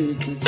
Krishna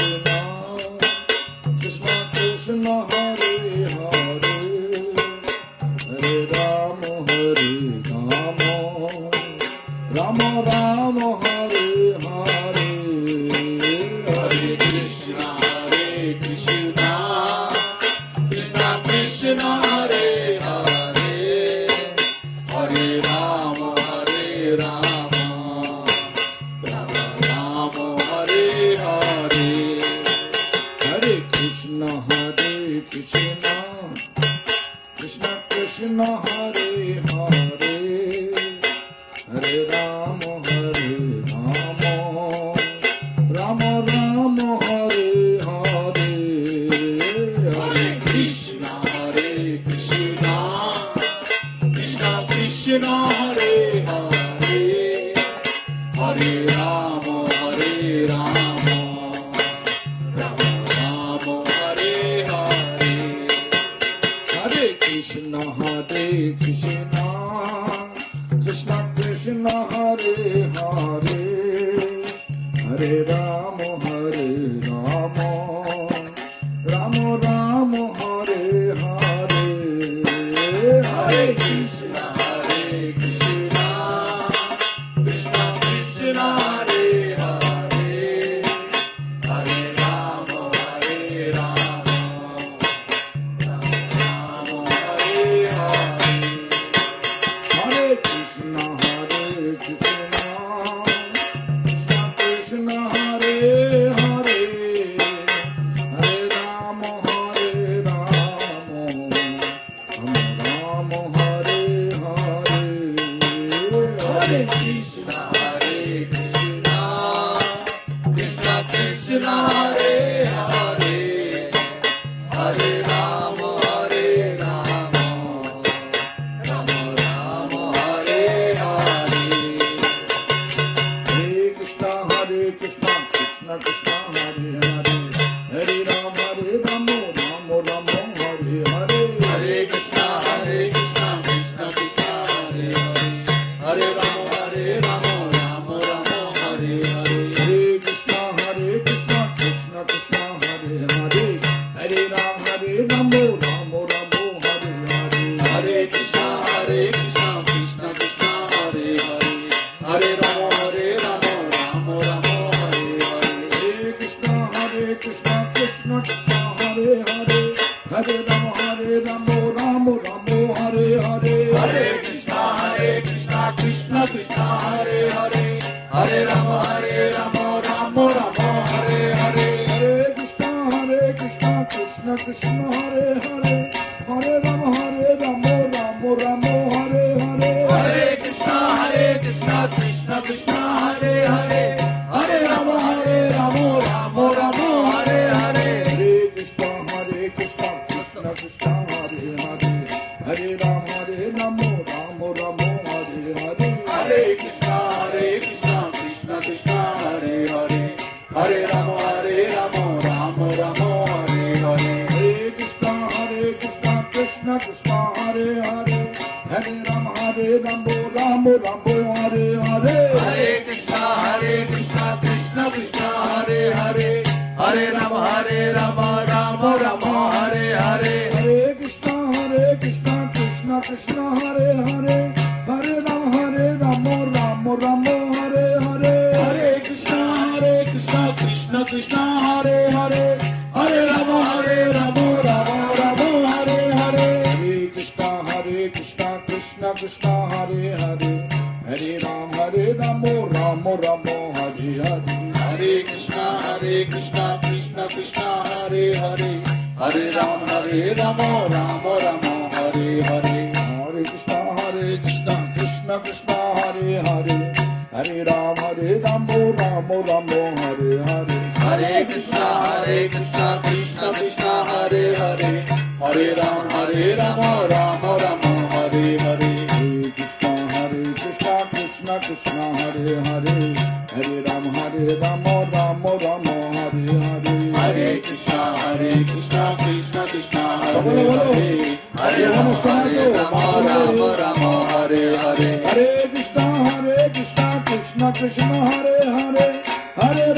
Krishna Hare Hare Hare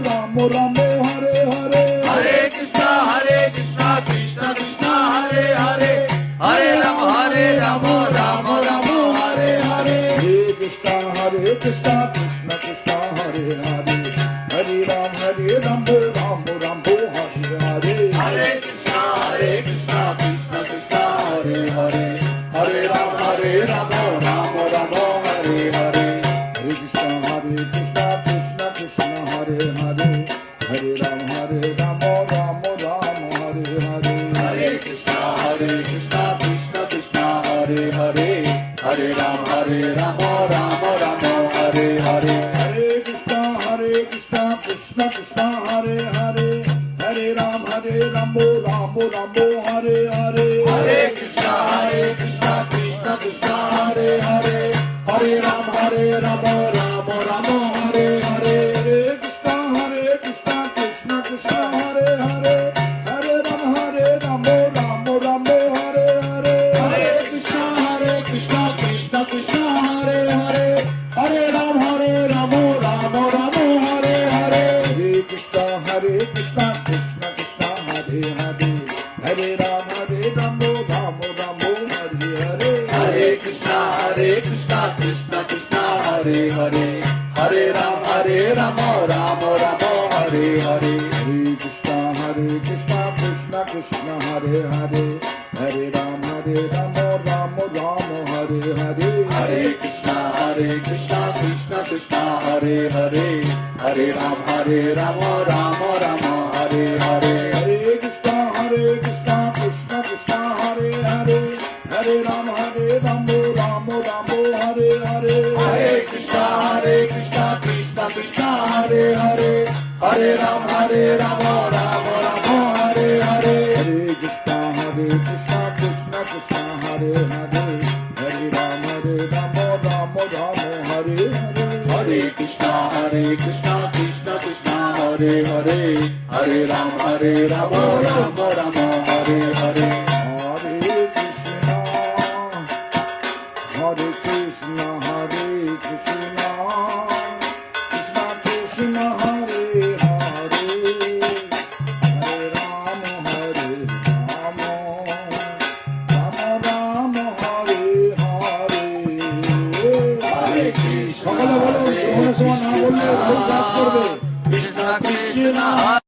Rama Ram Hare Hare Hare Krishna Krishna Krishna Hare Hare Hare Rama Rama Rama Hare Hare Hare Krishna Krishna Krishna Hare Hare Hare Ram Ram Ram Hare Hare Hare Krishna Krishna Krishna Hare Hare Hare Rama Rama Rama Hare Hare Hare Krishna Krishna Krishna Hare Hare Hare Ram Ram Ram Hare Hare Hare Krishna Krishna Krishna Hare Hare Hare Rama Rama Hare Hare Hare Krishna Krishna Krishna Hare Hare Hare Ram Ram Hare Hare Hare Krishna Krishna Krishna Hare Hare Hare Rama Rama Hare Hare Hare Krishna Krishna Krishna Hare Hare Hare Ram Ram Hare Hare Hare Krishna Krishna Krishna Hare Hare Hare Rama Rama Hare Hare Hare Krishna Krishna Krishna Hare Hare Hare Ram Ram Hare Hare Hare Krishna Krishna Krishna Hare Hare Hare Rama Rama Hare Hare Hare Krishna Krishna Krishna Hare Hare Hare Ram Ram Hare Hare Hare Krishna Krishna Krishna Hare Hare Hare Rama Rama Hare Hare Hare Krishna Krishna Krishna Hare Hare Hare Ram Ram Hare Hare Hare Krishna Krishna Krishna Hare Hare Hare Rama Rama Hare Hare Hare Krishna Krishna Krishna Hare Hare Hare Ram Ram Hare Hare Hare Krishna Krishna Krishna Hare Hare Hare Rama Rama Hare Hare Hare Krishna Hare Krishna Krishna Krishna Hare Hare Hare Ram Ram Hare Hare Hare Krishna সকলে বলো সমান সমান না বললে ভুল কাজ করবে Krishna Krishna